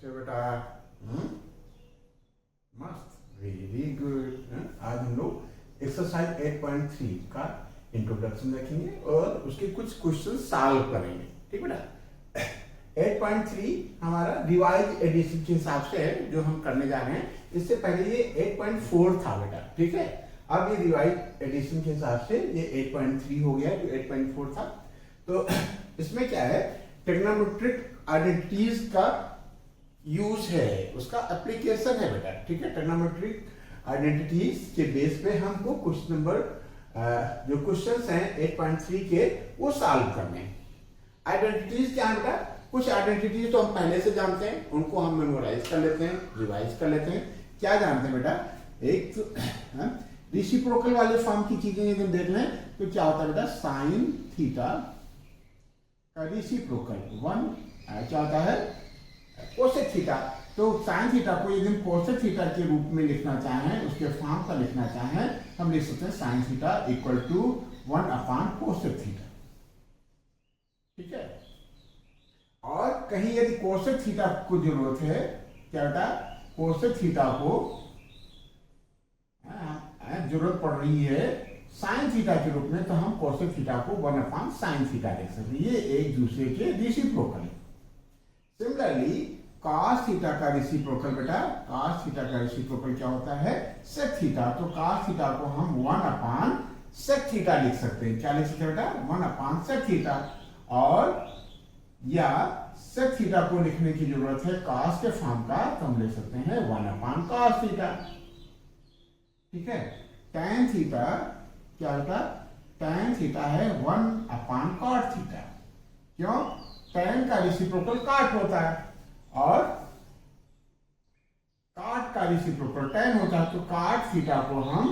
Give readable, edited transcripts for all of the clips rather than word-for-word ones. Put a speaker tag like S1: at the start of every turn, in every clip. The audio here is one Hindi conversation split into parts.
S1: कैसे बेटा? मस्त, वेरी गुड। आज हम लोग एक्सरसाइज 8.3 का इंट्रोडक्शन रखेंगे और उसके कुछ क्वेश्चन सॉल्व करेंगे। ठीक बेटा? 8.3 हमारा रिवाइज एडिशन के हिसाब से है जो हम करने जा रहे हैं। इससे पहले ये 8.4 था बेटा, ठीक है। अब ये रिवाइज एडिशन के हिसाब से ये 8.3 हो गया, जो 8.4 था। तो इसमें क्या है, ट्रिग्नोमेट्रिक आइडेंटिटीज का यूज है, उसका एप्लीकेशन है बेटा, ठीक है। ट्रिग्नोमेट्रिक आइडेंटिटीज के बेस पे हमको क्वेश्चन नंबर जो क्वेश्चंस हैं 8.3 के वो सॉल्व करने हैं। आइडेंटिटीज क्या है बेटा? कुछ आइडेंटिटीज तो हम पहले से जानते हैं, उनको हम मेमोराइज कर लेते हैं, रिवाइज कर लेते हैं। क्या जानते हैं बेटा? एक तो रेसिप्रोकल वाले फॉर्म की चीजें यदि देख लें तो क्या होता है बेटा, साइन थीटा का रेसिप्रोकल 1 क्या होता है, कोसेक थीटा। तो साइन थीटा को यदि हम कोसेक थीटा के रूप में लिखना चाहें, उसके फॉर्म का लिखना चाहें, हम लिख सकते हैं साइन थीटा इक्वल टू 1/कोसेक थीटा, ठीक है। और कहीं यदि कोसेक थीटा को जरूरत है, क्या बेटा, कोसेक थीटा को जरूरत पड़ रही है साइन थीटा के रूप में, तो हम कोसेक थीटा को 1/साइन थीटा लिख सकते हैं। ये एक दूसरे के रेसिप्रोकल है। सिमिलरली cos थीटा का रेसिप्रोकल बेटा, cos थीटा का रेसिप्रोकल क्या होता है, sec थीटा। तो cos थीटा को हम 1/sec थीटा लिख सकते हैं। क्या लिख सकते हैं बेटा? 1/sec theta. और या sec थीटा को लिखने की जरूरत है cos के फॉर्म का, तो हम लिख सकते हैं 1/cos थीटा, ठीक है। tan थीटा क्या होता है? tan थीटा है 1/cot थीटा। क्यों? tan का रेसिप्रोकल cot होता है और cot का रेसिप्रोकल tan होता है। तो cot थीटा को हम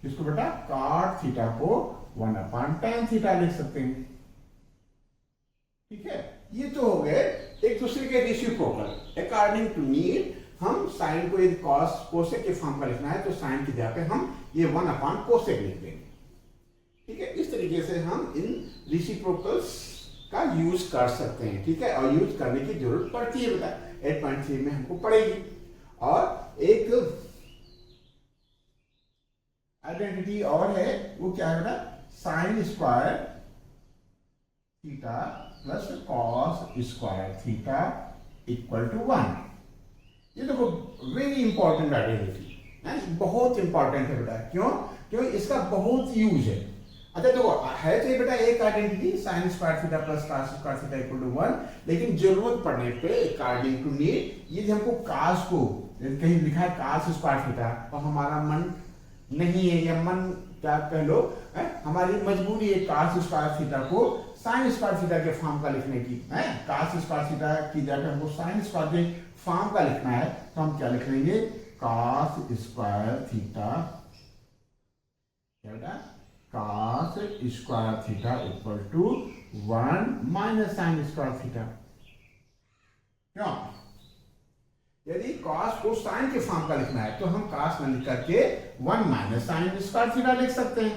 S1: किसको बेटा, cot थीटा को 1/tan थीटा लिख सकते हैं, ठीक है। ये तो हो गए एक दूसरे के रेसिप्रोकल। अकॉर्डिंग टू नीड हम साइन को यदि कोसेक के फॉर्म का लिखना है तो साइन की जगह पे हम ये 1/कोसेक लिख देंगे, ठीक है। इस तरीके से हम इन रेसिप्रोकल्स का यूज कर सकते हैं, ठीक है। और यूज करने की जरूरत पड़ती है बेटा, 8.3 में हमको पड़ेगी। और एक आइडेंटिटी और है, वो क्या है बेटा, sine square theta plus cos square theta equal to 1। ये देखो वेरी इंपॉर्टेंट आइडेंटिटी है, बहुत इंपॉर्टेंट है बेटा। क्यों? क्यों? इसका बहुत यूज है। अच्छा देखो, है तो ये बेटा एक identity sine square theta plus cos square theta equal to 1, लेकिन जरूरत पड़ने पे अकॉर्डिंग टू नीड ये हमको कॉस को कहीं लिखा है कॉस स्क्वायर थीटा और हमारा मन नहीं है, या मन क्या कह लो, हमारी मजबूरी है कॉस स्क्वायर थीटा को साइन स्क्वायर थीटा के फॉर्म का लिखने की है। कॉस स्क्वायर थीटा की जगह हमको साइन स्क्वायर के फॉर्म का लिखना है, तो हम क्या लिख लेंगे, कॉस स्क्वायर थीटा, क्या बेटा, cos square theta equal to 1 - sine square theta. क्यों? यदि cos को साइन के फॉर्म का लिखना है तो हम cos में लिख करके 1 - साइन स्क्वायर थीटा लिख सकते हैं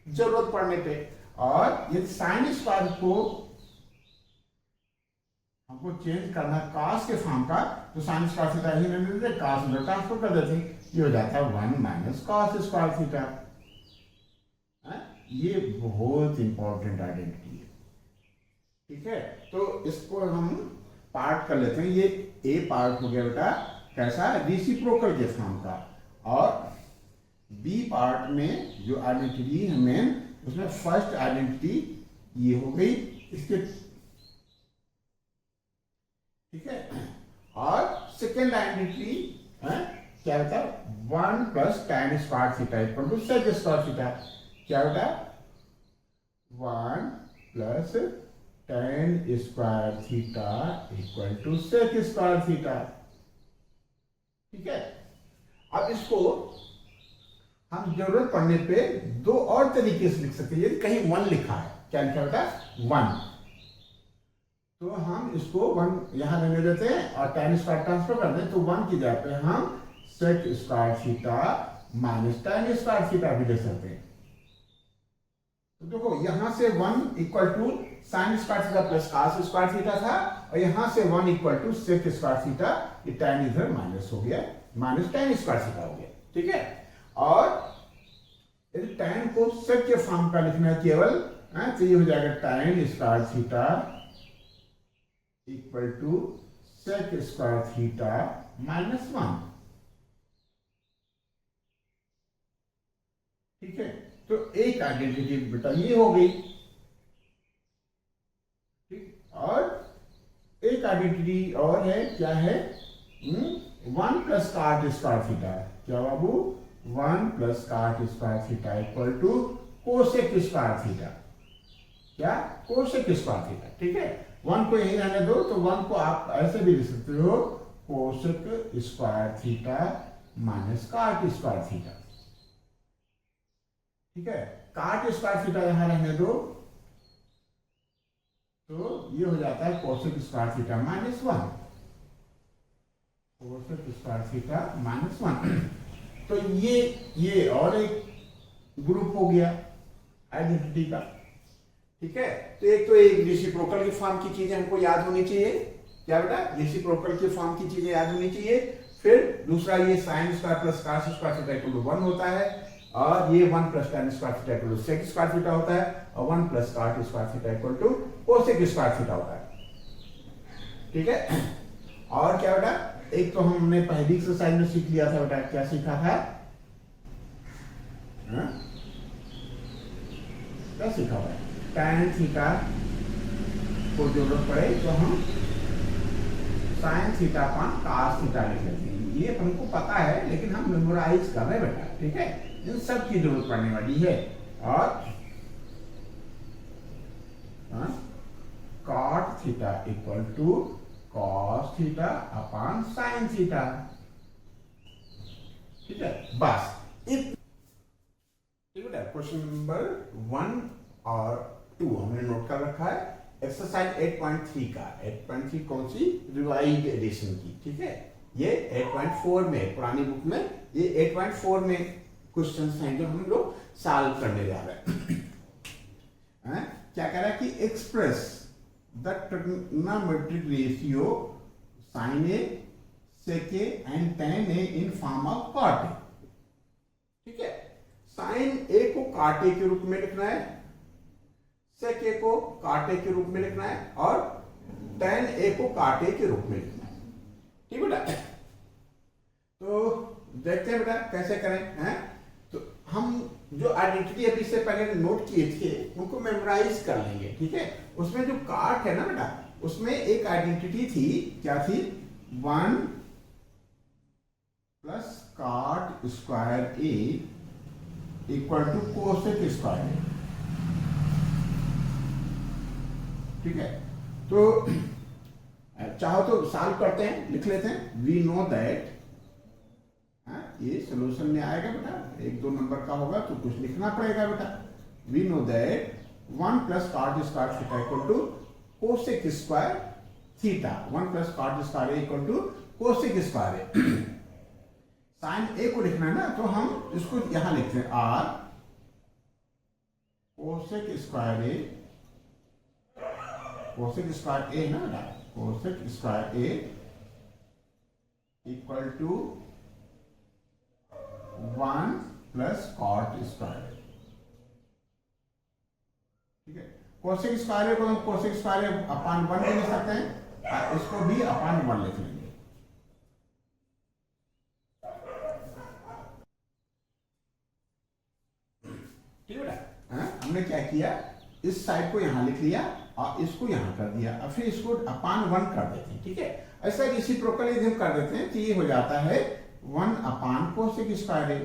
S1: जरूरत पड़ने पे। और यदि साइन स्क्वायर को हमको चेंज करना है cos के फॉर्म का, तो साइन स्क्वायर थीटा ही नहीं देते, cos में ट्रांसफर कर देते हैं, ये हो जाता है 1 - cos स्क्वायर थीटा। ये बहुत इंपॉर्टेंट आइडेंटिटी है, ठीक है। तो इसको हम पार्ट कर लेते हैं। ये ए पार्ट हो गया बेटा, कैसा, रेसिप्रोकल के फॉर्म का। और बी पार्ट में जो आइडेंटिटी है मेन, उसमें फर्स्ट आइडेंटिटी ये हो गई इसके, ठीक है। और सेकेंड आइडेंटिटी क्या होता है, 1 + tan square theta equal to sec square theta. क्या बेटा, 1 + tan square theta equal to sec square theta, ठीक है। अब इसको हम जरूरत पड़ने पे दो और तरीके से लिख सकते हैं। यदि कहीं 1 लिखा है, क्या लिखा बेटा, 1, तो हम इसको 1 यहां रहने देते हैं और tan स्क्वायर ट्रांसफर कर दें, तो 1 की जगह पे हम sec square theta - tan square theta भी लिख सकते हैं। तो देखो यहां से 1 equal to sine square theta plus cos square theta था, और यहां से 1 equal to sec square theta, ये tan इधर माइनस हो गया, माइनस tan स्क्वायर थीटा हो गया, ठीक है। और यदि tan को सेक के फॉर्म का लिखना है केवल, तो ये हो जाएगा tan square theta equal to sec square theta minus 1, ठीक है। तो एक आइडेंटिटी बेटा ये हो गई, ठीक। और एक आइडेंटिटी और है, क्या है, 1 प्लस कॉट स्क्वायर थीटा, क्या बाबू, 1 plus cot square theta equal to cosec square theta, क्या, कोसेक स्क्वायर थीटा, ठीक है। 1 को यही रहने दो, तो 1 को आप ऐसे भी लिख सकते हो, cosec square theta minus cot square theta, ठीक है। कॉट स्क्वायर थीटा यहां रहने दो, तो ये हो जाता है cosec square theta minus 1, cosec square theta minus 1। तो ये और एक ग्रुप हो गया आइडेंटिटी का, ठीक है। तो एक रेसिप्रोकल की फॉर्म की चीजें हमको याद होनी चाहिए, क्या बेटा, रेसिप्रोकल की फॉर्म की चीजें याद होनी चाहिए। फिर दूसरा ये sine square plus cos square theta equal to 1 होता है, और ये 1 plus tan square theta equal to sec square theta होता है, और 1 plus cot square theta equal to cosec square theta होता है, ठीक है। और क्या बेटा, एक तो हमने पहली एक्सरसाइज में सीख लिया था बेटा, क्या सीखा था, क्या सीखा हुआ है, tan थीटा को जरूरत पड़े तो हम sine theta upon cos theta लिख लेते हैं, ये हमको पता है, लेकिन हम मेमोराइज कर रहे हैं बेटा, ठीक है। इन सब की जरूरत पड़ने वाली है। और cot theta equal to cos theta upon sine theta, ठीक है, बस। ठीक है, क्वेश्चन नंबर 1 और 2 हमने नोट कर रखा है। एक्सरसाइज 8.3 का, 8.3 कौन सी, रिवाइज्ड एडिशन की, ठीक है। ये 8.4 में, पुरानी बुक में ये 8.4 में क्वेश्चंस हैं जो हम लोग सॉल्व करने जा रहे हैं। क्या कह रहा है कि express the trigonometric ratio sine A, sec A and tan A in form of cot A, ठीक है। साइन ए को कॉट ए के रूप में लिखना है, सेक ए को कॉट ए के रूप में लिखना है, और tan ए को कॉट ए के रूप में लिखना है, ठीक बेटा। तो देखते हैं बेटा कैसे करें, हैं। तो हम जो आइडेंटिटी अभी से पहले नोट किए थे उनको मेमोराइज कर लेंगे, ठीक है। उसमें जो कॉट है ना बेटा, उसमें एक आइडेंटिटी थी, क्या थी, 1 plus cot square A equal to cosec square A, ठीक है। तो चाहो तो सॉल्व करते हैं, लिख लेते हैं। वी नो दैट, ये सोल्यूशन में आएगा बेटा, 1-2 नंबर का होगा तो कुछ लिखना पड़ेगा बेटा। We know that 1 plus cot square theta equal to cosec square theta, 1 plus cot square A equal to cosec square A. Sine A को लिखना है ना, तो हम इसको यहां लिखते हैं, or cosec square A, cosec square A ना बेटा, cosec square A equal to 1 plus cot square, ठीक है। कोसेक स्क्वायर को हम कोसेक स्क्वायर अपॉन 1 भी लिख सकते हैं, इसको भी अपॉन 1 लिख लेंगे, ठीक है बेटा। हमने क्या किया, इस साइड को यहां लिख लिया और इसको यहां कर दिया, और फिर इसको अपॉन 1 कर देते हैं, ठीक है। ऐसा रेसिप्रोकल यदि हम कर देते हैं तो ये हो जाता है 1 अपॉन कोसेक स्क्वायर ए,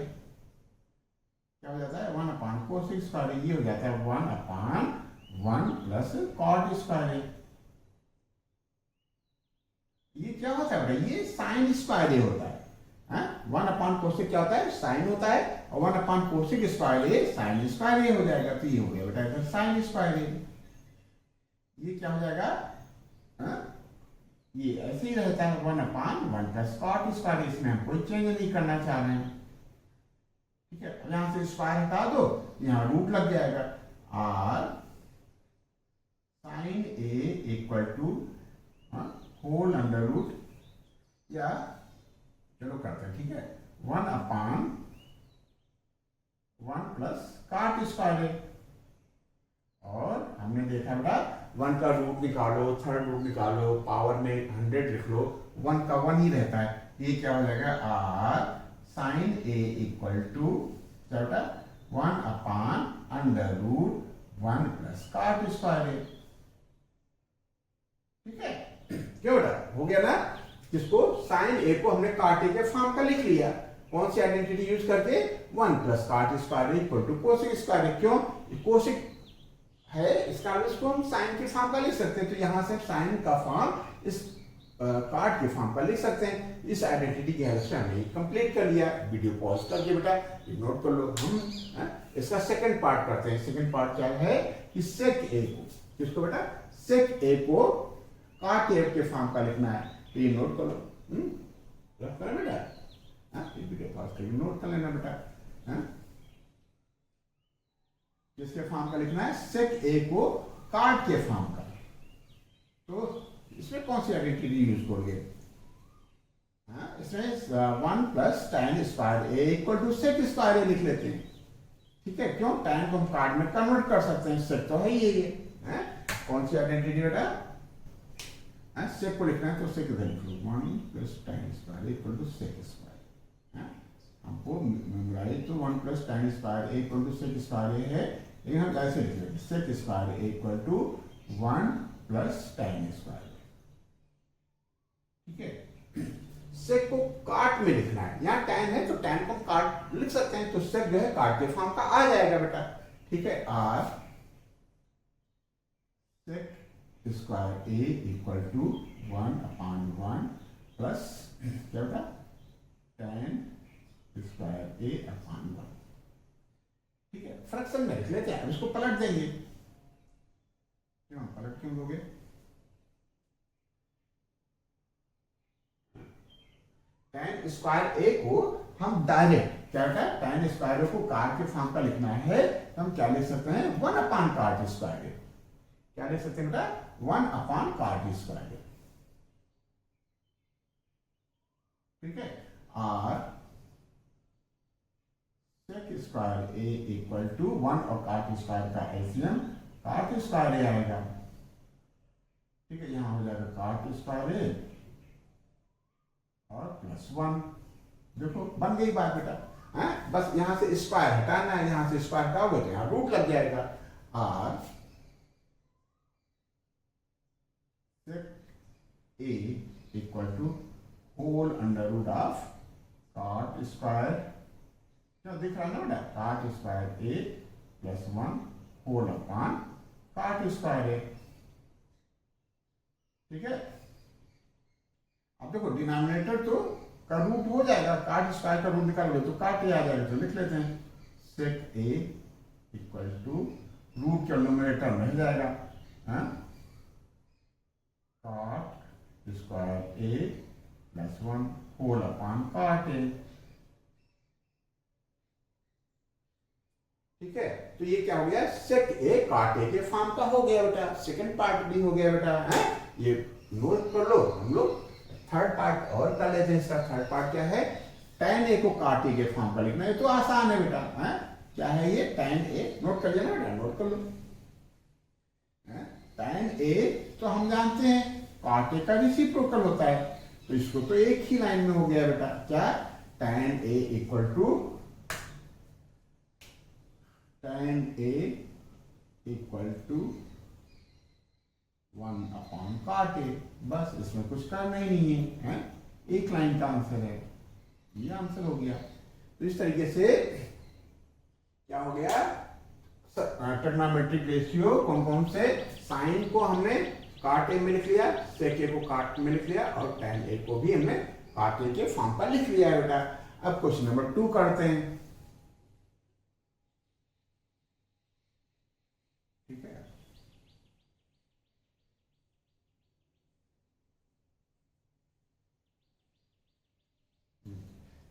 S1: क्या हो जाता है, 1 अपॉन कोसेक स्क्वायर ए, ये हो जाता है 1 अपॉन 1 प्लस कॉट स्क्वायर ए। ये क्या होता है बेटा, ये साइन स्क्वायर ए होता है। 1 अपॉन कोसेक क्या होता है, साइन होता है, और 1 upon cosec square A sign square ए हो जाएगा, तो ये हो गया बेटा इधर साइन स्क्वायर ए। ये क्या हो जाएगा, ये ऐसे ही रहता है 1 अपॉन 1 प्लस कॉट स्क्वायर, इसमें हम कोई चेंज नहीं करना चाह रहे हैं, ठीक है। यहां से स्क्वायर हटा दो, यहां रूट लग जाएगा, और sine A equal to whole under root, या चलो करते हैं, ठीक है, 1/1 प्लस काट स्क्वायर है। और हमने देखा बेटा 1 का रूट निकालो, थर्ड रूट निकालो, पावर में 100 लिख लो, 1 का 1 ही रहता है। ये क्या हो जाएगा, or sine A equal to क्या बेटा 1/√1 प्लस काट स्क्वायर है। ठीक है, क्या बेटा हो गया ना। किसको, साइन ए को हमने काट ए के फॉर्म का लिख लिया, कौन सी आइडेंटिटी यूज करके, 1 प्लस cot square equal to cosec square. क्यों, कोसेक है, इसका इसको हम साइन के फॉर्म का लिख सकते हैं, तो यहां से साइन का फॉर्म इस काट के फॉर्म का लिख सकते हैं। इस आइडेंटिटी की हेल्प से हमने कंप्लीट कर लिया। वीडियो पॉज करके बेटा ये नोट कर लो। हम इसका सेकंड पार्ट करते हैं। सेकंड पार्ट क्या है कि सेक ए को, किसको बेटा, सेक ए को काट ए के फॉर्म का लिखना है, तो ये नोट कर लो। रख कर बेटा, ये वीडियो पॉज करके नोट कर लेना बेटा। किसके फॉर्म का लिखना है, सेक ए को काट के फॉर्म का। तो इसमें कौन सी आइडेंटिटी यूज करोगे, इसमें 1 plus tan square A equal to sec square A लिख लेते हैं। ठीक है, क्यों, tan को हम काट में कन्वर्ट कर सकते हैं, सेक तो है ही ये है। कौन सी आइडेंटिटी बेटा, सेक को लिखना है तो सेक इधर लिख लो, 1 plus tan square equal to sec square. हमको मेमोराइज तो 1 plus tan square equal to sec square है, लेकिन हम ऐसे लिख लेते हैं, sec square equal to 1 plus tan square. ठीक है, सेक को काट में लिखना है, यहाँ tan है तो tan को काट लिख सकते हैं, तो सेक जो है काट के फॉर्म का आ जाएगा बेटा। ठीक है, or sec square A equal to 1/1 plus क्या बेटा tan स्क्वायर a/1। ठीक है, फ्रैक्शन में लिख लेते हैं, अब इसको पलट देंगे। क्यों पलट क्यों दोगे, tan स्क्वायर ए को हम डायरेक्ट क्या बेटा, tan स्क्वायर ए को काट के फॉर्म का लिखना है, तो हम क्या लिख सकते हैं, 1/काट स्क्वायर ए। क्या लिख सकते हैं बेटा, 1/काट स्क्वायर ए। ठीक है, or sec square A equal to 1 और काट स्क्वायर का एलसीएम काट स्क्वायर ए आएगा। ठीक है, यहां हो जाएगा काट स्क्वायर ए और प्लस 1। देखो बन गई बात बेटा, बस यहां से स्क्वायर हटाना है, यहां से स्क्वायर हटाओगे तो यहां रूट लग जाएगा। Or sec A equal to whole under root of cot square, क्या दिख रहा है ना बेटा, cot square A plus 1 whole upon cot square A. ठीक है, अब देखो डिनोमिनेटर तो का रूट हो जाएगा, काट स्क्वायर का रूट निकालोगे तो काट ए आ जाएगा, तो लिख लेते हैं सेक ए इक्वल टू रूट के न्यूमरेटर मिल जाएगा, काट square A plus 1 whole upon काट ए। ठीक है, तो ये क्या हो गया, सेक ए काट ए के फॉर्म का हो गया बेटा। सेकंड पार्ट भी हो गया बेटा, ये नोट कर लो। हम लोग थर्ड पार्ट और कर लेते हैं। इसका थर्ड पार्ट क्या है, tan ए को काट ए के फॉर्म का लिखना है, तो आसान है बेटा। क्या है ये, tan ए, नोट कर लेना बेटा, नोट कर लो। tan ए तो हम जानते हैं काट ए का रेसिप्रोकल होता है, तो इसको तो एक ही लाइन में हो गया बेटा। क्या, tan A equal to tan A equal to 1/काट ए, बस इसमें कुछ करना ही नहीं है, एक लाइन का आंसर है, ये आंसर हो गया। तो इस तरीके से क्या हो गया, ट्रिग्नोमेट्रिक रेशियो कौन कौन से, साइन को हमने काट ए में लिख लिया, सेक ए को काट में लिख लिया, और tan ए को भी हमने काट ए के फॉर्म पर लिख लिया है बेटा। अब क्वेश्चन नंबर 2 करते हैं। ठीक है,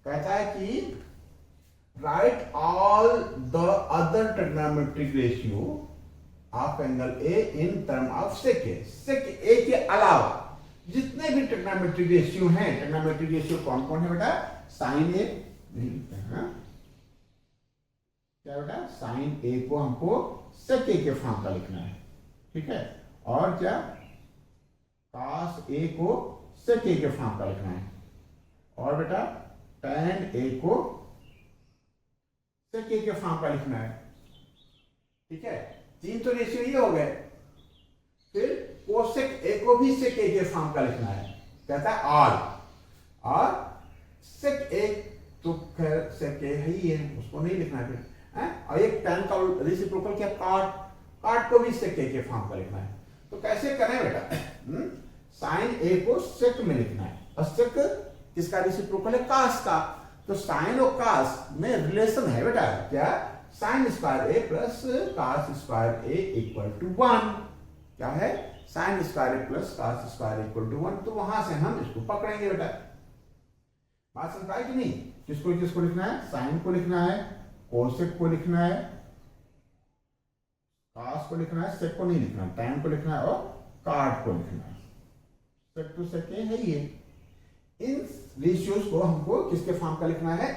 S1: कहता है कि right all the other trigonometric ratio of angle A in term of sec A. Sec A के अलावा जितने भी ट्रिग्नोमेट्रिक रेशियो हैं, ट्रिग्नोमेट्रिक रेशियो कौन कौन है बेटा? साइन ए नहीं लिखते हैं, क्या बेटा? साइन ए को हमको सेक ए के फॉर्म का लिखना है, ठीक है। और क्या? कॉस ए को सेक ए के फॉर्म का लिखना है। और बेटा tan ए को सेक ए के फॉर्म का लिखना है, ठीक है। तीन तो रेशियो ये हो गए। फिर कोसेक ए को भी सेक ए के फॉर्म का लिखना है, कहता है ऑल। और सेक ए तो खैर सेक ए है ही है, उसको नहीं लिखना है फिर है? और एक tan का रेसिप्रोकल क्या? कॉट। कॉट को भी सेक ए के फॉर्म का लिखना है। तो कैसे करें बेटा? साइन ए को सेक में लिखना है, और सेक किसका रेसिप्रोकल है? कास का। तो साइन और कास में रिलेशन है बेटा, क्या? Sine square A plus cos square A equal to 1। क्या है? Sine square A plus cos square equal to 1। तो वहां से हम इसको पकड़ेंगे बेटा। बात समझ पाए कि नहीं? किसको किसको लिखना है? साइन को लिखना है, कोसेक को लिखना है, कास को लिखना है, सेक को नहीं लिखना, tan को लिखना है और कॉट को लिखना है। सेक टू सेक है ये। इन रेशियोज को हमको किसके फॉर्म का लिखना है?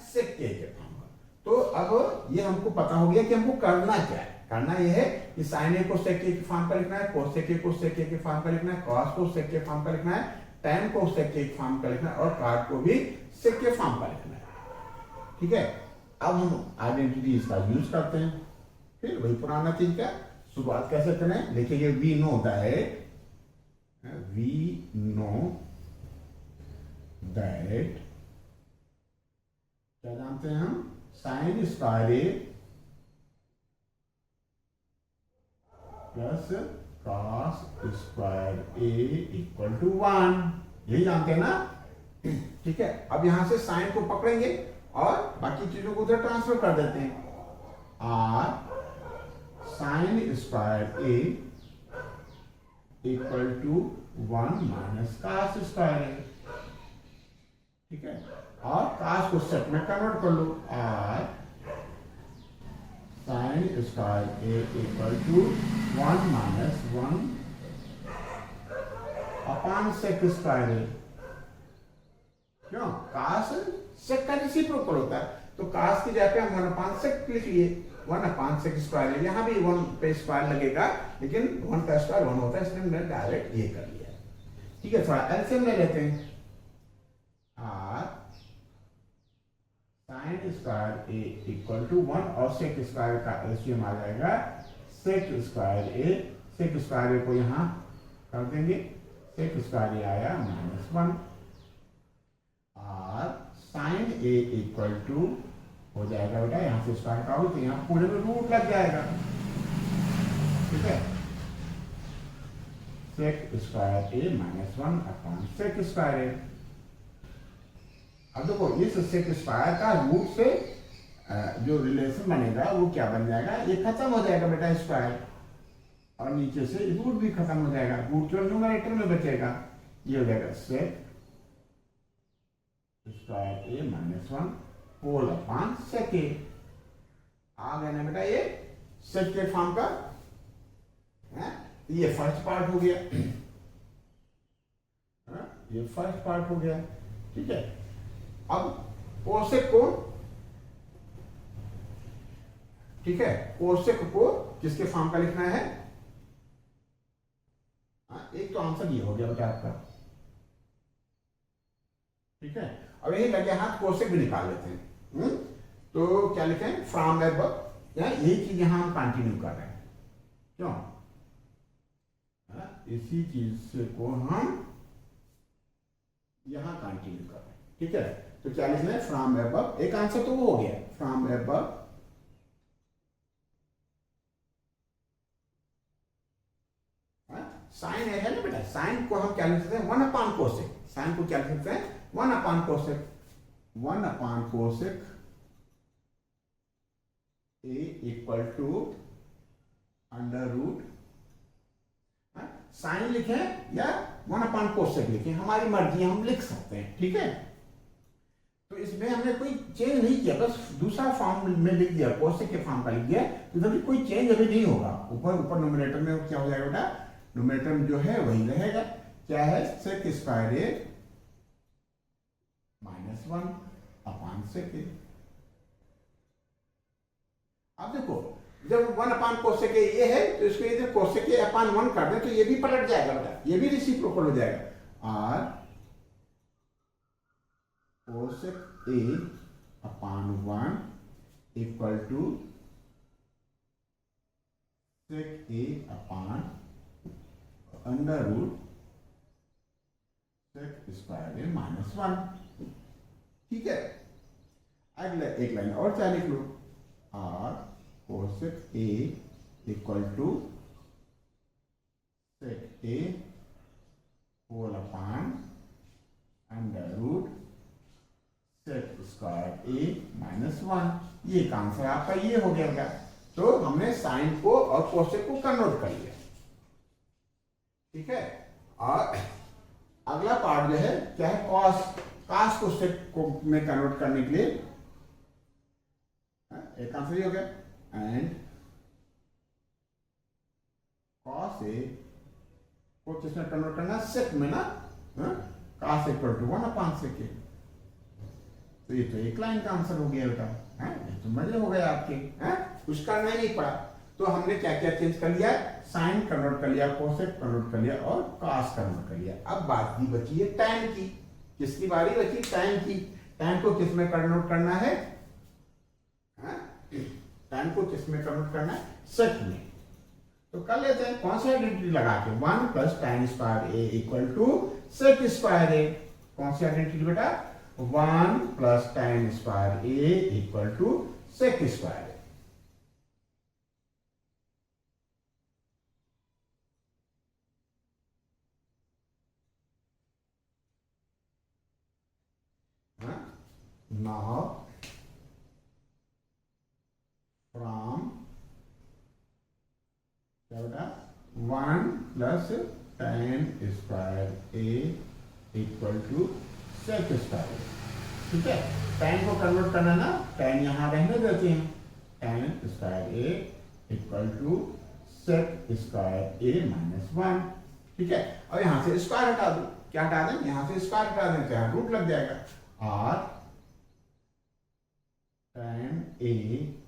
S1: सेक के फॉर्म का। तो अब ये हमको पता हो गया कि हमको करना क्या है। करना ये है कि साइन ए को सेक के फॉर्म का लिखना है, कोसेक ए को सेक के फॉर्म का लिखना है, कॉस को सेक के फॉर्म का लिखना है, tan को सेक के फॉर्म का लिखना है और कॉट को भी सेक के फॉर्म का लिखना है, ठीक है। अब हम आइडेंटिटी इसका यूज करते हैं। फिर वही पुराना चीज का शुरुआत कैसे करें? लिखेंगे we know that, we know that, क्या जानते हैं हम? Sine square A plus cos square A equal to 1, यही जानते हैं ना, ठीक है। अब यहां से साइन को पकड़ेंगे और बाकी चीजों को उधर ट्रांसफर कर देते हैं। Or sine square A equal to 1 minus cos square A, ठीक है। और कास को सेक में कन्वर्ट कर लो। Or sine square A equal to 1 minus 1 upon sec square A. क्यों? कास सेक का रेसिप्रोकल होता है, तो कास की जगह पे हम 1 अपॉन सेक लिख लिए, 1 अपॉन सेक स्क्वायर है। यहाँ भी 1 पे स्क्वायर लगेगा, लेकिन 1 का स्क्वायर 1 होता है, इसलिए हमने डायरेक्ट ये कर लिया, ठीक है। थोड़ा एलसीएम ले लेते हैं। Or sine square A equal to 1 और सेक स्क्वायर का एलसीएम आ जाएगा सेक स्क्वायर ए। सेक स्क्वायर ए को यहाँ कर देंगे, सेक स्क्वायर ए आया -1। Or sine A equal to हो जाएगा बेटा, यहां से स्क्वायर का हो तो यहाँ पूरे में रूट लग जाएगा, ठीक है। सेक square A -1 upon sec square ए। अब देखो इस सेक स्क्वायर का रूट से जो रिलेशन बनेगा वो क्या बन जाएगा? ये खत्म हो जाएगा बेटा स्क्वायर, और नीचे से रूट भी खत्म हो जाएगा, रूट जो न्यूमरेटर में बचेगा ये हो जाएगा सेक square A -1 whole upon sec ए। आ गया ना बेटा ये सेक के फॉर्म का है? ये फर्स्ट पार्ट हो गया, ये फर्स्ट पार्ट हो गया, ठीक है। अब कोसेक को, ठीक है, कोसेक को किसके फॉर्म का लिखना है? एक तो आंसर ये हो गया बेटा आपका, ठीक है। अब यही लगे हाथ कोसेक भी निकाल लेते हैं। तो क्या लिखें? फ्रॉम एबव, यही चीज यहां हम कंटिन्यू कर रहे हैं, क्यों? इसी चीज से को हम यहां कंटिन्यू कर रहे हैं, ठीक है। तो क्या लिखना है? From above. एक आंसर तो वो हो गया, फ्रॉम एबव साइन है ना बेटा, साइन को हम क्या लिख सकते हैं? 1 अपॉन कोसेक। साइन को क्या लिख सकते हैं? 1 upon cosec. 1 upon cosec A equal to under root, sine लिखें या 1 अपॉन कोसेक लिखें, हमारी मर्जी, हम लिख सकते हैं, ठीक है। तो इसमें हमने कोई चेंज नहीं किया, बस दूसरा फॉर्म में लिख दिया, कोसेक के फॉर्म का लिख दिया, तो तभी कोई चेंज अभी नहीं होगा। ऊपर ऊपर न्यूमरेटर में क्या हो जाएगा बेटा, न्यूमरेटर में जो है वही रहेगा, क्या है, सेक स्क्वायर ए -1 अपान सेक ए। अब देखो जब 1 अपान कोसेक ए ये है तो इसको यदि कोसेक ए अपान 1 कर दें तो ये भी पलट जाएगा बेटा, ये भी रेसिप्रोकल हो जाएगा। और cosec A upon 1 equal to sec A upon under root sec square A -1। ठीक है, अगला एक लाइन और चाहे लिख लो, और cosec A equal to sec A whole upon under root sec square A -1। ये एक आंसर आपका ये हो गया। तो हमने साइन को और कोसेक को कन्वर्ट कर लिया। ठीक है, और अगला पार्ट जो है क्या है, कॉस। कॉस को सेक को में कन्वर्ट करने के लिए एक आंसर ये हो गया, एंड कॉस ए को किसमें कन्वर्ट करना, सेक में ना, कॉस इक्वल टू 1 अपान सेक ए। तो ये तो एक लाइन का आंसर हो गया बेटा, ये तो मजे हो गए आपके, कुछ करना ही नहीं पड़ा। तो हमने क्या क्या चेंज कर लिया, साइन कन्वर्ट कर लिया, कोसेक कन्वर्ट कर लिया और कॉस कन्वर्ट कर लिया। अब बात की बची है टैन की। किसकी बारी बची, टैन की। टैन को किस में कन्वर्ट करना है, टैन को किस में कन्वर्ट करना है, सेक में। तो कर लेते हैं, कौन सा आइडेंटिटी लगा के, 1 plus tan square A equal to sec square A. कौन सी आइडेंटिटी बेटा, 1 plus tan square A equal to sec square A. Now from 1 plus tan square a equal to sec square. ठीक है, tan को कन्वर्ट करना ना, tan यहां रहने देते हैं, tan square a equal to sec square a -1। ठीक है, और यहां से स्क्वायर हटा दो, क्या हटा दें, यहां से स्क्वायर हटा दें तो यहां रूट लग जाएगा, और tan a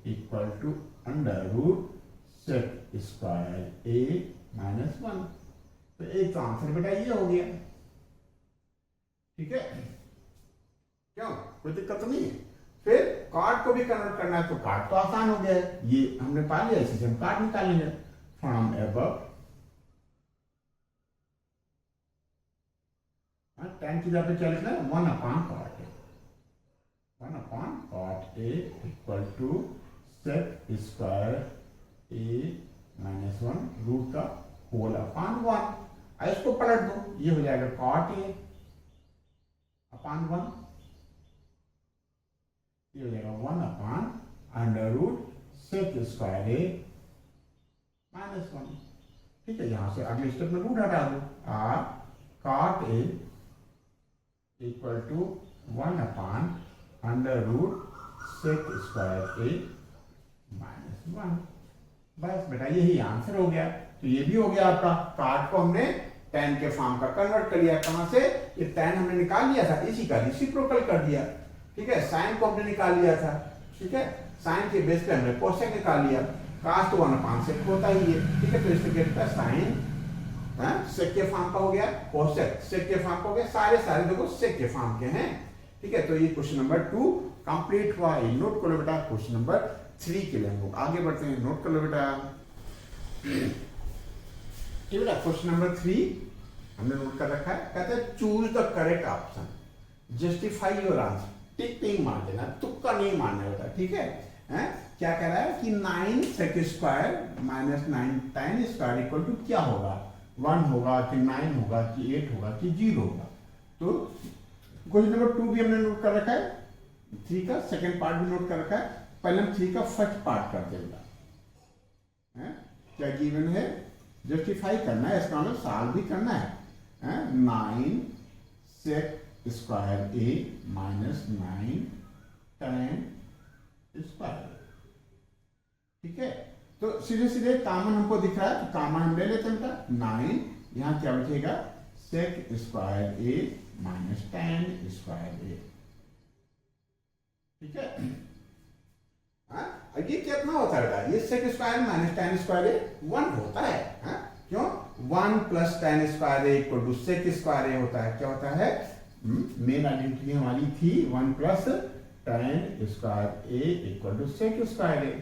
S1: equal to under root sec square a -1। तो एक तो आंसर बेटा ये हो गया। ठीक है, क्यों, कोई दिक्कत तो नहीं है। फिर कार्ड को भी कन्वर्ट करना है, तो कार्ड तो आसान हो गया है, ये हमने पा लिया, इसी से हम कार्ड निकालेंगे। फ्रॉम एबव tan की जगह पे क्या लिखना है, 1 upon cot A, 1 upon cot A equal to sec square A -1 root का होल अपान 1। इसको पलट दो, ये हो जाएगा कॉट ए अपान 1, ये हो जाएगा 1 upon under root sec square A -1। ठीक है, यहां से अगले स्टेप में रूट हटा दो, और cot A equal to 1 upon under root sec square A -1। बस बेटा यही आंसर हो गया। तो ये भी हो गया आपका, कार्ड को हमने tan के फॉर्म का कन्वर्ट कर लिया। कहां से, ये tan हमने निकाल लिया था, इसी का रेसिप्रोकल कर दिया। ठीक है, साइन को हमने निकाल लिया था। ठीक है, साइन के बेस पे हमने कोसेक निकाल लिया, cos तो 1 अपान सेक होता ही है। ठीक है, तो इससे क्या होता है, साइन सेक के फॉर्म का हो गया, कोसेक सेक के फॉर्म का हो गया, सारे देखो सेक के फॉर्म के हैं। ठीक है, तो ये क्वेश्चन नंबर 2 कंप्लीट हुआ। ये नोट कर लो बेटा, क्वेश्चन नंबर 3 के लिए हम लोग आगे बढ़ते हैं। नोट कर लो बेटा, ठीक है, क्वेश्चन नंबर 3 हमने नोट कर रखा है। कहते हैं choose the correct option, justify your answer. Tick tick मार देना, तुक्का नहीं मारना बेटा। ठीक है, क्या कह रहा है कि 9 sec square -9 tan square equal to क्या होगा, 1 होगा कि 9 होगा कि 8 होगा कि 0 होगा। तो क्वेश्चन नंबर 2 भी हमने नोट कर रखा है, 3 का सेकंड पार्ट भी नोट कर रखा है। पहले हम 3 का फर्स्ट पार्ट करते हैं। क्या गिवन है, जस्टिफाई करना है, इसका मतलब सॉल्व भी करना है। 9 sec square A minus 9 tan square. ठीक है, तो सीधे सीधे कॉमन हमको दिख रहा है, तो कॉमन हम ले लेते हैं। 9 यहाँ क्या बचेगा, sec square A minus tan square A. ठीक है, ये कितना होता है, ये sec square minus tan square A 1 होता है। क्यों, 1 plus tan square A equal to sec square A होता है। क्या होता है, मेन आइडेंटिटी हमारी थी 1 plus tan square A equal to sec square A.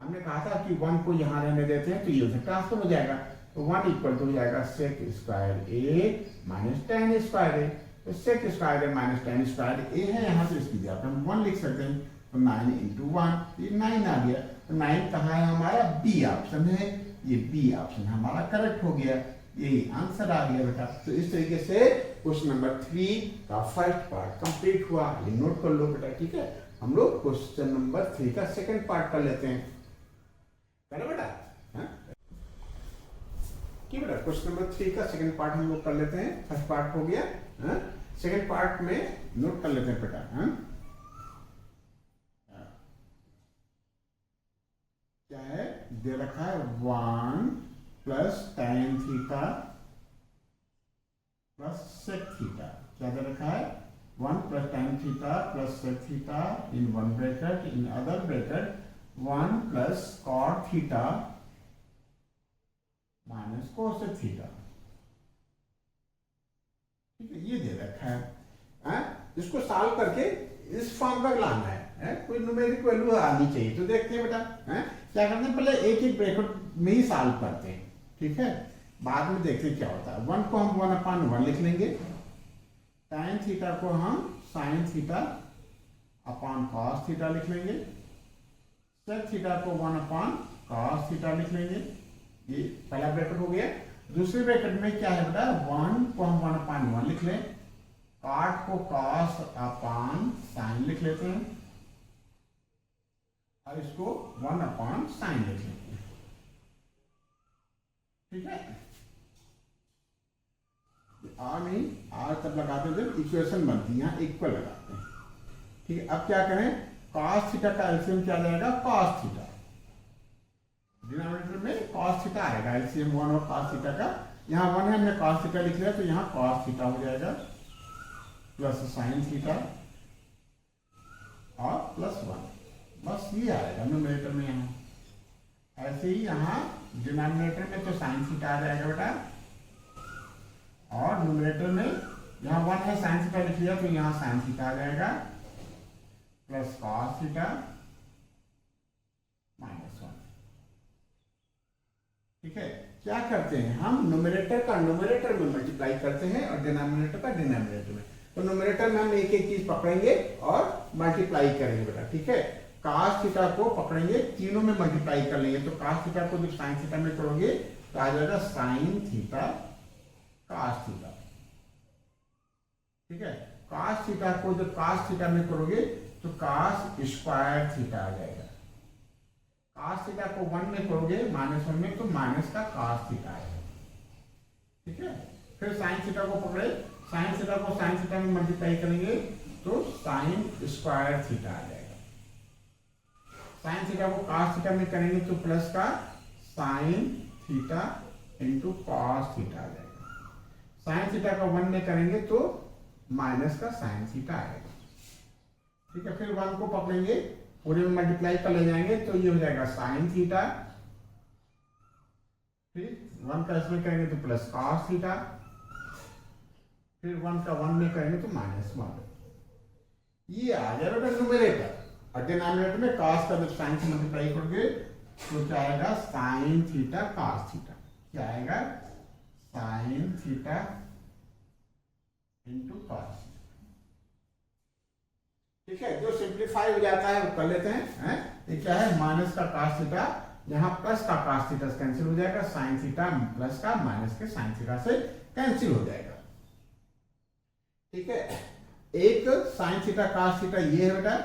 S1: हमने कहा था कि 1 को यहां रहने देते हैं तो ये उसे ट्रांसफर हो जाएगा, तो 1 इक्वल टू हो जाएगा सेक square A minus tan square ए। तो सेक square A minus tan square ए है, यहाँ से इसकी जगह हम 1 लिख सकते हैं, तो 9 इंटू 1, ये 9 आ गया। तो 9 कहाँ है हमारा, बी ऑप्शन है, ये बी ऑप्शन हमारा करेक्ट हो गया, यही आंसर आ गया बेटा। तो इस तरीके से क्वेश्चन नंबर 3 का फर्स्ट पार्ट कंप्लीट हुआ, ये नोट कर लो बेटा। ठीक है, हम लोग क्वेश्चन नंबर 3 का सेकंड पार्ट कर लेते हैं, करो बेटा। ठीक बेटा, क्वेश्चन नंबर 3 का सेकंड पार्ट हम लोग कर लेते हैं। फर्स्ट पार्ट हो गया, सेकंड पार्ट में नोट कर लेते हैं बेटा। क्या है, दे रखा है 1 plus tan theta plus sec theta. क्या दे रखा है, 1 plus tan theta plus sec theta in one bracket, in other bracket 1 plus cot theta minus cosec theta. ठीक है, ये दे रखा है, इसको सॉल्व करके इस फॉर्म का लाना है, कोई न्यूमेरिक वैल्यू आनी चाहिए। तो देखते हैं बेटा, क्या करते हैं, पहले एक एक ब्रैकेट में ही सॉल्व करते हैं। ठीक है, बाद में देखते हैं क्या होता है। 1 को हम 1/1 लिख लेंगे, tan थीटा को हम sin theta upon cos theta लिख लेंगे, sec थीटा को 1/cos थीटा लिख लेंगे। ये पहला ब्रैकेट हो गया। दूसरे ब्रैकेट में क्या है बेटा, 1 को हम 1/1 लिख लें, cot को cos अपॉन sin लिख लेते हैं, और इसको 1/sin लिख लेंगे। ठीक है, आर नहीं, आर तब लगाते हैं जब इक्वेशन बनती है, यहाँ इक्वल लगाते हैं। ठीक है, अब क्या करें, cos थीटा का एलसीएम क्या जाएगा, cos थीटा। डिनोमिनेटर में cos थीटा आएगा, एलसीएम 1 और cos थीटा का। यहाँ 1 है, हमने cos थीटा लिख लिया, तो यहाँ cos थीटा हो जाएगा प्लस sin थीटा और प्लस 1, बस ये आएगा न्यूमरेटर में। यहाँ ऐसे ही यहाँ डिनोमिनेटर में तो sin थीटा आ जाएगा बेटा, और न्यूमरेटर में यहाँ 1 है, sin थीटा लिख लिया, तो यहाँ sin थीटा आ जाएगा प्लस cos थीटा माइनस 1। ठीक है, क्या करते हैं हम, न्यूमरेटर का न्यूमरेटर में मल्टीप्लाई करते हैं और डिनोमिनेटर का डिनोमिनेटर में। तो न्यूमरेटर में हम एक एक चीज पकड़ेंगे और मल्टीप्लाई करेंगे बेटा। ठीक है, cos थीटा को पकड़ेंगे, तीनों में मल्टीप्लाई कर लेंगे। तो cos थीटा को जब sin थीटा में करोगे तो आ जाएगा sin थीटा cos थीटा। ठीक है, cos थीटा को जब cos थीटा में करोगे तो cos स्क्वायर थीटा आ जाएगा। cos थीटा को 1 में करोगे -1 में, तो माइनस का cos थीटा आएगा। ठीक है, फिर sin थीटा को पकड़े, sin थीटा को sin थीटा में मल्टीप्लाई करेंगे तो sin स्क्वायर थीटा आ जाएगा। sin थीटा को cos थीटा में करेंगे तो प्लस का sin theta into cos theta आ जाएगा। sin थीटा का 1 में करेंगे तो माइनस का sin थीटा आएगा। ठीक है, फिर 1 को पकड़ेंगे, पूरे में मल्टीप्लाई कर ले जाएंगे तो ये हो जाएगा sin थीटा, फिर 1 का इसमें करेंगे तो प्लस cos थीटा, फिर 1 का 1 में करेंगे तो -1। ये आ जाएगा बेटा न्यूमरेटर, और डिनोमिनेटर में cos का जब sin से मल्टीप्लाई करोगे तो क्या आएगा, sin थीटा cos थीटा। क्या आएगा, sin थीटा इंटू cos। ठीक है, जो सिंप्लीफाई हो जाता है वो कर लेते हैं। ये क्या है, माइनस का cos थीटा, यहाँ प्लस का cos थीटा से कैंसिल हो जाएगा, sin थीटा प्लस का माइनस के sin थीटा से कैंसिल हो जाएगा। ठीक है, एक sin थीटा cos थीटा ये है बेटा,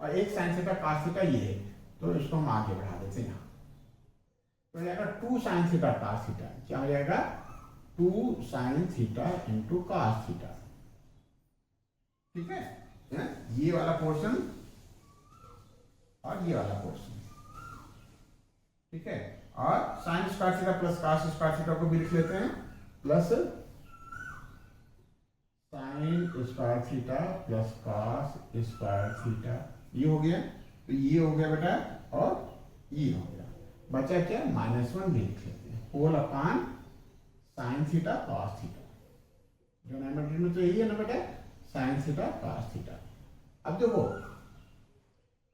S1: और एक sin थीटा cos थीटा ये है, तो इसको हम आगे बढ़ा देते हैं। यहाँ तो हो जाएगा 2 sin थीटा cos थीटा। क्या हो जाएगा, 2 sin theta into cos theta. ठीक है, ये वाला पोर्शन और ये वाला पोर्शन, ठीक है। और sign square theta plus cos square theta को भी लिख लेते हैं, plus sign square theta plus cos square theta, ये हो गया। तो ये हो गया बेटा, और ये हो गया, बचा क्या, -1 भी लिख लेते हैं, whole upon sine theta cos theta, denominator में तो यही है ना बेटा, साइन थीटा कॉस थीटा। अब देखो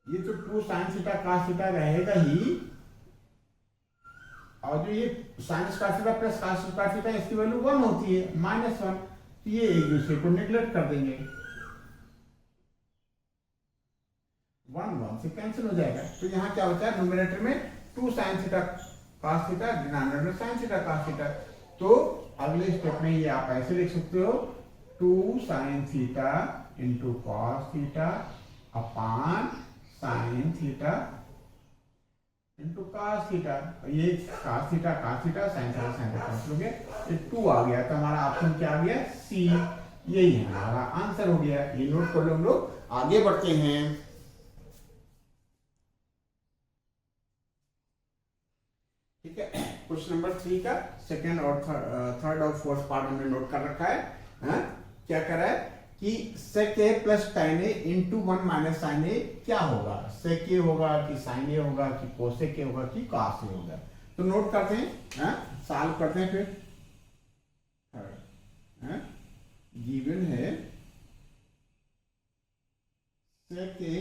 S1: ये तो 2 साइन थीटा कॉस थीटा रहेगा ही, और जो ये sine square theta plus cos square theta इसकी वैल्यू 1 होती है, -1, तो ये एक दूसरे को नेग्लेक्ट कर देंगे, 1 से कैंसिल हो जाएगा। तो यहाँ क्या होता है, न्यूमरेटर में 2 sine theta cos theta, denominator में साइन थीटा कॉस थीटा। तो अगले स्टेप में ये आप ऐसे लिख सकते हो, 2 sine theta into cos theta upon sine theta into cos theta. ये cos theta sine theta cancel हो गया, ये 2 आ गया, तो हमारा ऑप्शन क्या आ गया, सी, यही है हमारा आंसर हो गया। ये नोट कर लो, हम लोग आगे बढ़ते हैं। ठीक है, क्वेश्चन नंबर 3 का सेकंड और थर्ड और फोर्थ पार्ट हमने नोट कर रखा है। क्या कर रहा है कि sec a plus tan a into 1 minus sine A क्या होगा, sec a होगा कि साइन ए होगा कि cosec a होगा कि cos a होगा। तो नोट करते हैं, सॉल्व करते हैं फिर। गिवन है sec a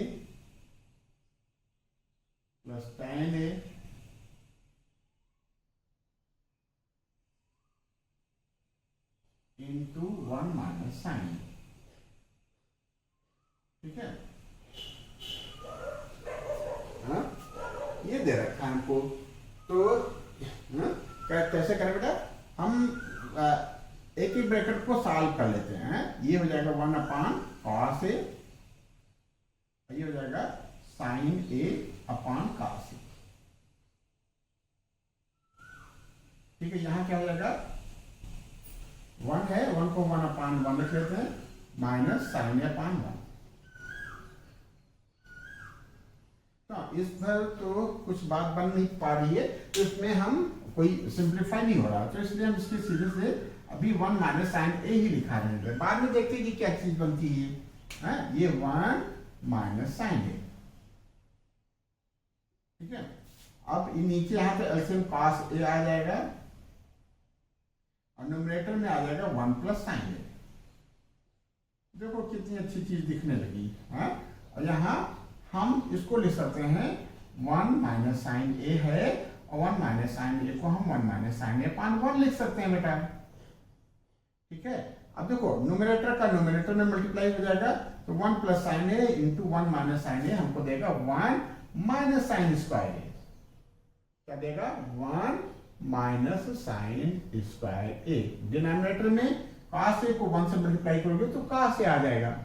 S1: plus tan a into 1 minus sine, ठीक है। ये दे रखा है हमको, तो कैसे करें बेटा, हम एक ही ब्रैकेट को सॉल्व कर लेते हैं। ये हो जाएगा 1 अपान कॉस ए, ये हो जाएगा sign A upon cos A, ठीक है। यहां क्या हो जाएगा, 1 है, 1 को 1 अपान 1 रख लेते हैं, माइनस साइन ए अपान 1। तो इस पर तो कुछ बात बन नहीं पा रही है, तो इसमें हम कोई सिंप्लीफाई नहीं हो रहा, तो इसलिए हम इसके सीधे से अभी 1 माइनस साइन ए ही लिखा रहे हैं। बाद में देखते हैं कि क्या चीज बनती है। ये 1 माइनस साइन ए, ठीक है। अब नीचे यहाँ पे एलसीएम कॉस ए आ जाएगा और न्यूमरेटर में आ जाएगा 1 प्लस साइन ए। देखो कितनी अच्छी चीज दिखने लगी है। और यहाँ हम इसको लिख सकते हैं 1 माइनस साइन ए है, और 1 माइनस साइन ए को हम 1 माइनस साइन ए पान 1 लिख सकते हैं बेटा, ठीक है। अब देखो न्यूमरेटर का न्यूमरेटर में मल्टीप्लाई हो जाएगा, तो 1 प्लस साइन ए इंटू 1 माइनस साइन ए हमको देगा 1 माइनस साइन स्क्वायर ए, क्या देगा 1 माइनस साइन स्क्वायर ए। डिनोमिनेटर में कॉस ए को 1 से मल्टीप्लाई करोगे तो कॉस ए आ जाएगा।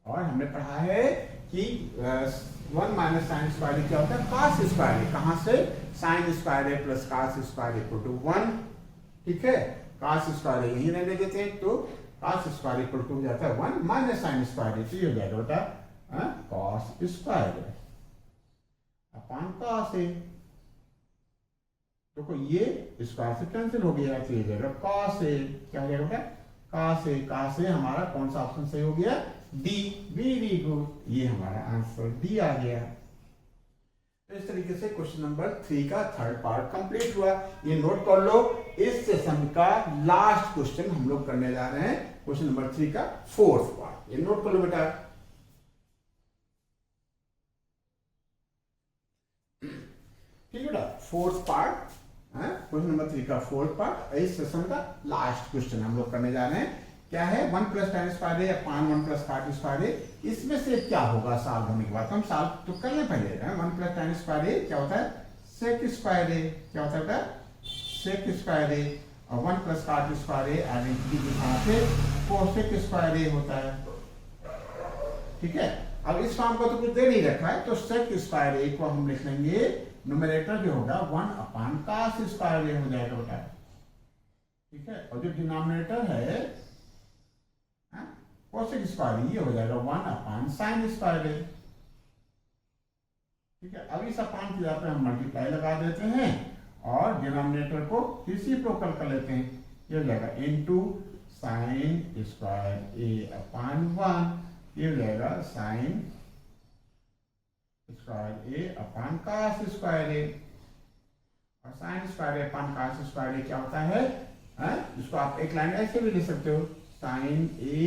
S1: और हमने पढ़ा है कि 1 माइनस साइन स्क्वायर ए क्या होता है, कॉस स्क्वायर ए। कहां से, sine square A plus cos square equal to 1, ठीक है। कॉस स्क्वायर ए यही रहने देते हैं, तो कॉस स्क्वायर इक्वल टू हो जाता है 1 माइनस साइन स्क्वायर ए, तो ये हो जाएगा बेटा cos square A upon cos A. देखो ये स्क्वायर से कैंसिल हो गया, तो ये हो जाएगा कॉस ए, क्या हो जाएगा बेटा कॉस ए। कॉस ए हमारा कौन सा ऑप्शन सही हो गया, डी। वेरी गुड, ये हमारा आंसर डी आ गया। तो इस तरीके से क्वेश्चन नंबर 3 का थर्ड पार्ट कंप्लीट हुआ। ये नोट कर लो, इस सेशन का लास्ट क्वेश्चन हम लोग करने जा रहे हैं, क्वेश्चन नंबर 3 का फोर्थ पार्ट। ये नोट कर लो बेटा, ठीक है बेटा। फोर्थ पार्ट, क्वेश्चन नंबर 3 का फोर्थ पार्ट, इस सेशन का लास्ट क्वेश्चन हम लोग करने जा रहे हैं। क्या है, 1 प्लस tan स्क्वायर ए अपान 1 प्लस cot स्क्वायर ए। इसमें से क्या होगा सॉल्व होने के बाद, हम सॉल्व तो कर ले पहले। 1 प्लस tan स्क्वायर ए क्या होता है, sec स्क्वायर ए, क्या होता है बेटा sec स्क्वायर ए। और 1 प्लस cot स्क्वायर ए आइडेंटिटी के साथ cosec स्क्वायर ए होता है, ठीक है। अब इस फॉर्म को तो कुछ दे नहीं रखा है, तो sec स्क्वायर ए को हम लिख लेंगे, न्यूमरेटर जो होगा 1 अपान cos स्क्वायर ए हो जाएगा बेटा, ठीक है। और जो डिनोमिनेटर है कोसेक स्क्वायर ये हो जाएगा 1 अपान साइन स्क्वायर ए। ठीक है, अब इस अपान की जगह पे हम मल्टीप्लाई लगा देते हैं और डिनोमिनेटर को रेसिप्रोकल कर लेते हैं। ये हो जाएगा इनटू साइन स्क्वायर ए अपान 1, ये हो जाएगा साइन स्क्वायर ए अपान कास स्क्वायर ए। और साइन स्क्वायर ए अपान कास स्क्वायर ए क्या होता है? इसको आप एक लाइन ऐसे भी लिख सकते हो, साइन ए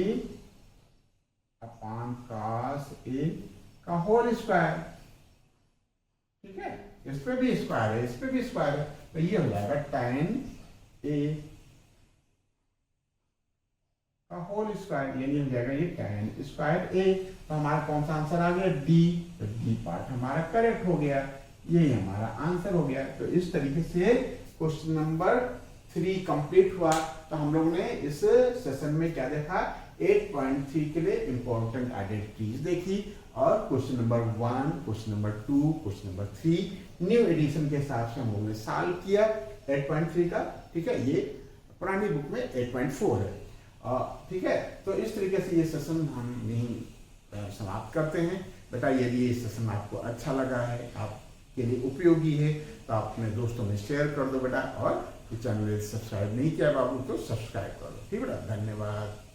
S1: अपान कास ए का होल स्क्वायर। ठीक है, इस पे भी स्क्वायर है, इस पे भी स्क्वायर है, तो ये हो जाएगा tan ए का होल स्क्वायर, यानी हो जाएगा ये tan स्क्वायर ए। तो हमारा कौन सा आंसर आ गया? डी। तो डी पार्ट हमारा करेक्ट हो गया, यही हमारा आंसर हो गया। तो इस तरीके से क्वेश्चन नंबर 3 कंप्लीट हुआ। तो हम लोग ने इस सेशन में क्या देखा? 8.3 के लिए इंपॉर्टेंट आइडेंटिटीज देखी और question number 1, question number 2, question number 3 new edition के हिसाब से हम लोगों ने सॉल्व किया 8.3 का। ठीक है, ये पुरानी बुक में 8.4 है। ठीक है, तो इस तरीके से ये सेशन हम यहीं समाप्त करते हैं। बेटा यदि ये सेशन आपको अच्छा लगा है, आपके लिए उपयोगी है, तो आप अपने दोस्तों में शेयर कर दो बेटा। और चैनल सब्सक्राइब नहीं किया बाबू तो सब्सक्राइब कर दो। ठीक है बेटा, धन्यवाद।